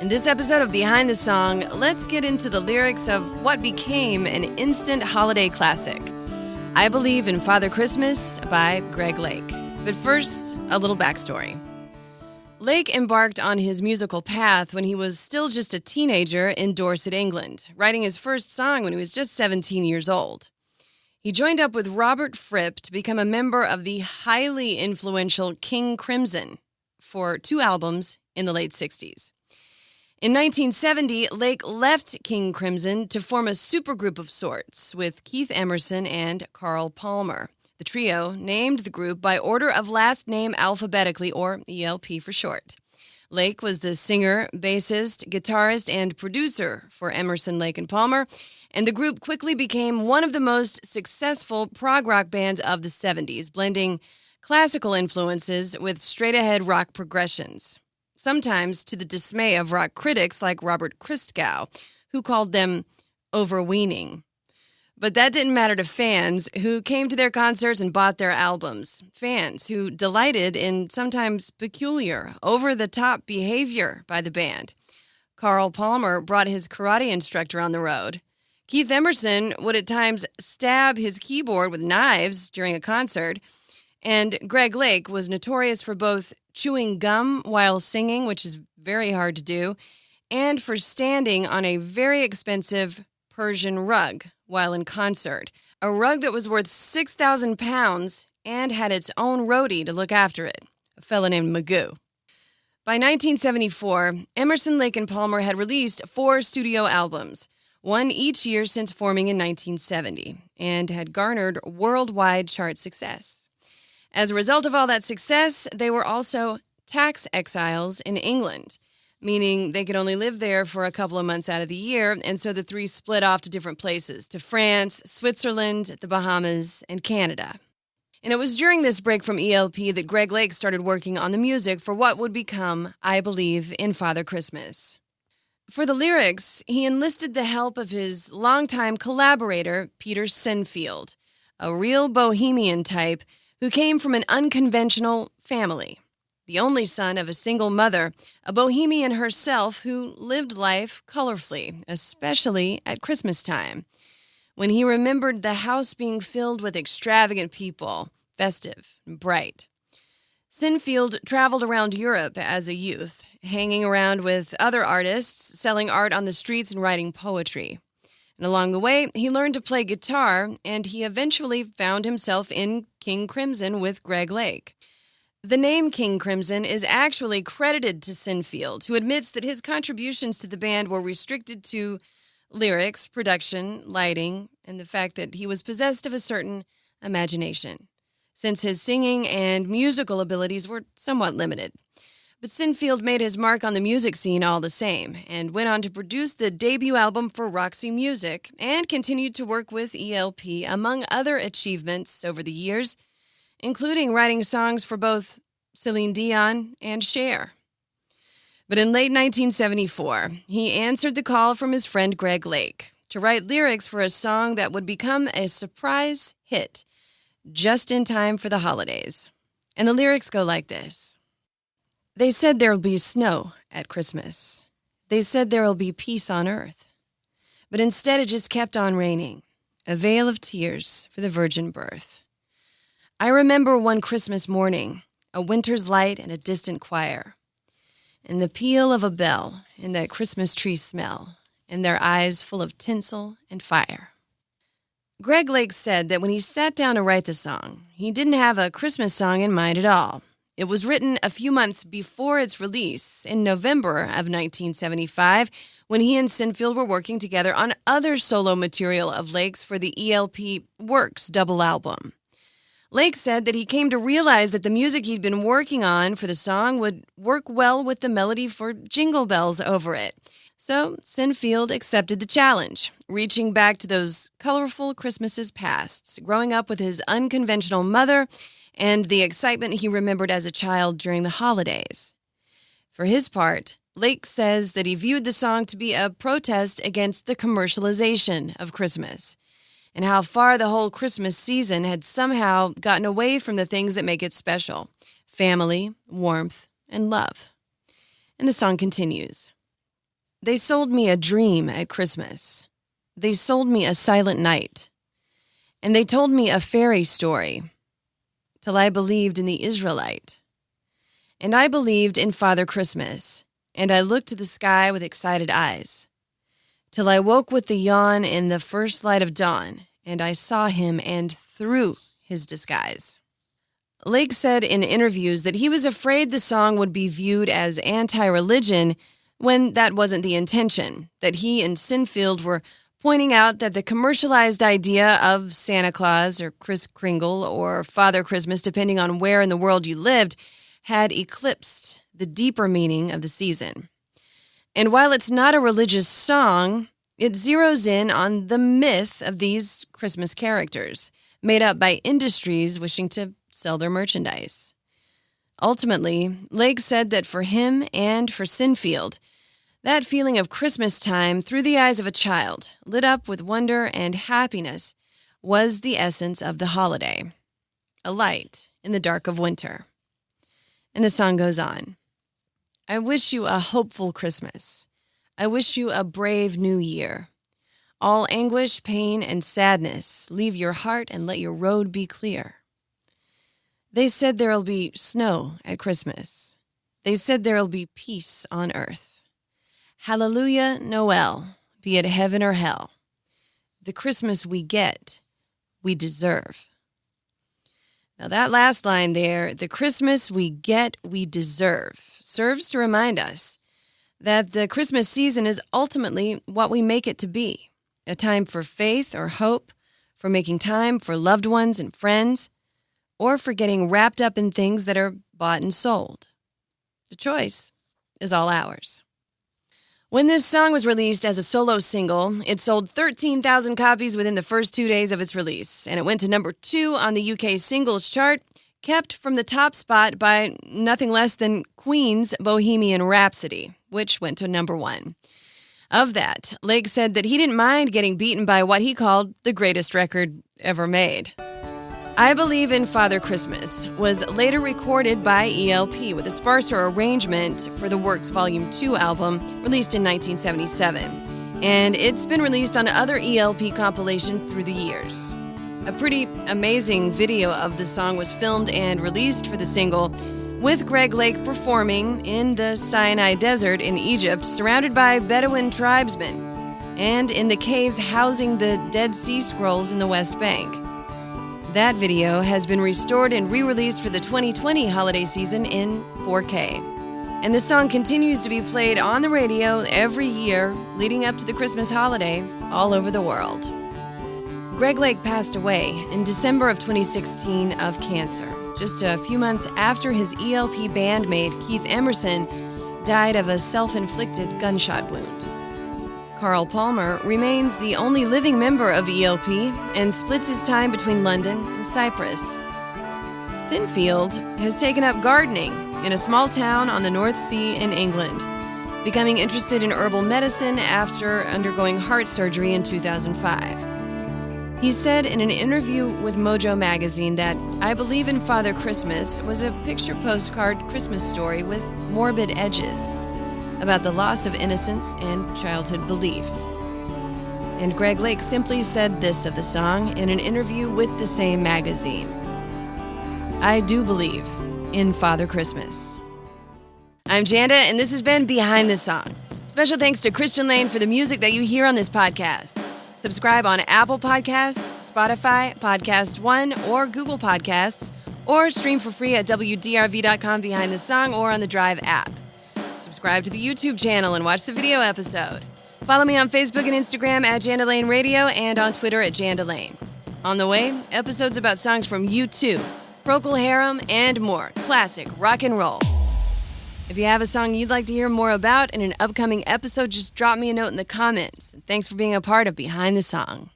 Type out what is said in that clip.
In this episode of Behind the Song, let's get into the lyrics of what became an instant holiday classic, I Believe in Father Christmas by Greg Lake. But first, a little backstory. Lake embarked on his musical path when he was still just a teenager in Dorset, England, writing his first song when he was just 17 years old. He joined up with Robert Fripp to become a member of the highly influential King Crimson for 2 albums in the late 60s. In 1970, Lake left King Crimson to form a supergroup of sorts with Keith Emerson and Carl Palmer. The trio named the group by order of last name alphabetically, or ELP for short. Lake was the singer, bassist, guitarist, and producer for Emerson, Lake and Palmer, and the group quickly became one of the most successful prog rock bands of the 70s, blending classical influences with straight-ahead rock progressions, sometimes to the dismay of rock critics like Robert Christgau, who called them overweening. But that didn't matter to fans who came to their concerts and bought their albums. Fans who delighted in sometimes peculiar, over-the-top behavior by the band. Carl Palmer brought his karate instructor on the road. Keith Emerson would at times stab his keyboard with knives during a concert. And Greg Lake was notorious for both chewing gum while singing, which is very hard to do, and for standing on a very expensive Persian rug while in concert, a rug that was worth 6,000 pounds and had its own roadie to look after it, a fellow named Magoo. By 1974, Emerson, Lake and Palmer had released 4 studio albums, one each year since forming in 1970, and had garnered worldwide chart success. As a result of all that success, they were also tax exiles in England, meaning they could only live there for a couple of months out of the year, and so the 3 split off to different places, to France, Switzerland, the Bahamas, and Canada. And it was during this break from ELP that Greg Lake started working on the music for what would become I Believe in Father Christmas. For the lyrics, he enlisted the help of his longtime collaborator, Peter Sinfield, a real bohemian type who came from an unconventional family. The only son of a single mother, a bohemian herself who lived life colorfully, especially at Christmas time, when he remembered the house being filled with extravagant people, festive and bright. Sinfield traveled around Europe as a youth, hanging around with other artists, selling art on the streets and writing poetry. And along the way, he learned to play guitar, and he eventually found himself in King Crimson with Greg Lake. The name King Crimson is actually credited to Sinfield, who admits that his contributions to the band were restricted to lyrics, production, lighting, and the fact that he was possessed of a certain imagination, since his singing and musical abilities were somewhat limited. But Sinfield made his mark on the music scene all the same, and went on to produce the debut album for Roxy Music, and continued to work with ELP, among other achievements over the years, including writing songs for both Celine Dion and Cher. But in late 1974, he answered the call from his friend Greg Lake to write lyrics for a song that would become a surprise hit just in time for the holidays. And the lyrics go like this. They said there'll be snow at Christmas. They said there'll be peace on earth. But instead it just kept on raining, a veil of tears for the virgin birth. I remember one Christmas morning, a winter's light and a distant choir, and the peal of a bell and that Christmas tree smell, and their eyes full of tinsel and fire. Greg Lake said that when he sat down to write the song, he didn't have a Christmas song in mind at all. It was written a few months before its release in November of 1975, when he and Sinfield were working together on other solo material of Lake's for the ELP Works double album. Lake said that he came to realize that the music he'd been working on for the song would work well with the melody for Jingle Bells over it. So Sinfield accepted the challenge, reaching back to those colorful Christmases past, growing up with his unconventional mother and the excitement he remembered as a child during the holidays. For his part, Lake says that he viewed the song to be a protest against the commercialization of Christmas, and how far the whole Christmas season had somehow gotten away from the things that make it special: family, warmth, and love. And the song continues. They sold me a dream at Christmas. They sold me a silent night. And they told me a fairy story, till I believed in the Israelite. And I believed in Father Christmas, and I looked to the sky with excited eyes, till I woke with the yawn in the first light of dawn, and I saw him and through his disguise. Lake said in interviews that he was afraid the song would be viewed as anti-religion when that wasn't the intention, that he and Sinfield were pointing out that the commercialized idea of Santa Claus or Kris Kringle or Father Christmas, depending on where in the world you lived, had eclipsed the deeper meaning of the season. And while it's not a religious song, it zeroes in on the myth of these Christmas characters, made up by industries wishing to sell their merchandise. Ultimately, Lake said that for him and for Sinfield, that feeling of Christmas time through the eyes of a child, lit up with wonder and happiness, was the essence of the holiday, a light in the dark of winter. And the song goes on. I wish you a hopeful Christmas. I wish you a brave new year. All anguish, pain, and sadness, leave your heart and let your road be clear. They said there'll be snow at Christmas. They said there'll be peace on earth. Hallelujah, Noel, be it heaven or hell. The Christmas we get, we deserve. Now that last line there, the Christmas we get, we deserve, serves to remind us that the Christmas season is ultimately what we make it to be, a time for faith or hope, for making time for loved ones and friends, or for getting wrapped up in things that are bought and sold. The choice is all ours. When this song was released as a solo single, it sold 13,000 copies within the first 2 days of its release, and it went to number 2 on the UK singles chart, kept from the top spot by nothing less than Queen's Bohemian Rhapsody, which went to number 1. Of that, Lake said that he didn't mind getting beaten by what he called the greatest record ever made. I Believe in Father Christmas was later recorded by ELP with a sparser arrangement for the Works Volume 2 album released in 1977, and it's been released on other ELP compilations through the years. A pretty amazing video of the song was filmed and released for the single, with Greg Lake performing in the Sinai Desert in Egypt, surrounded by Bedouin tribesmen, and in the caves housing the Dead Sea Scrolls in the West Bank. That video has been restored and re-released for the 2020 holiday season in 4K. And the song continues to be played on the radio every year leading up to the Christmas holiday all over the world. Greg Lake passed away in December of 2016 of cancer, just a few months after his ELP bandmate Keith Emerson died of a self-inflicted gunshot wound. Carl Palmer remains the only living member of ELP and splits his time between London and Cyprus. Sinfield has taken up gardening in a small town on the North Sea in England, becoming interested in herbal medicine after undergoing heart surgery in 2005. He said in an interview with Mojo magazine that I Believe in Father Christmas was a picture postcard Christmas story with morbid edges about the loss of innocence and childhood belief. And Greg Lake simply said this of the song in an interview with the same magazine. I do believe in Father Christmas. I'm Janda, and this has been Behind the Song. Special thanks to Christian Lane for the music that you hear on this podcast. Subscribe on Apple Podcasts, Spotify, Podcast One, or Google Podcasts, or stream for free at WDRV.com Behind the Song or on the Drive app. Subscribe to the YouTube channel and watch the video episode. Follow me on Facebook and Instagram at Janda Lane Radio and on Twitter at Janda Lane. On the way, episodes about songs from U2, Procol Harum, and more classic rock and roll. If you have a song you'd like to hear more about in an upcoming episode, just drop me a note in the comments. Thanks for being a part of Behind the Song.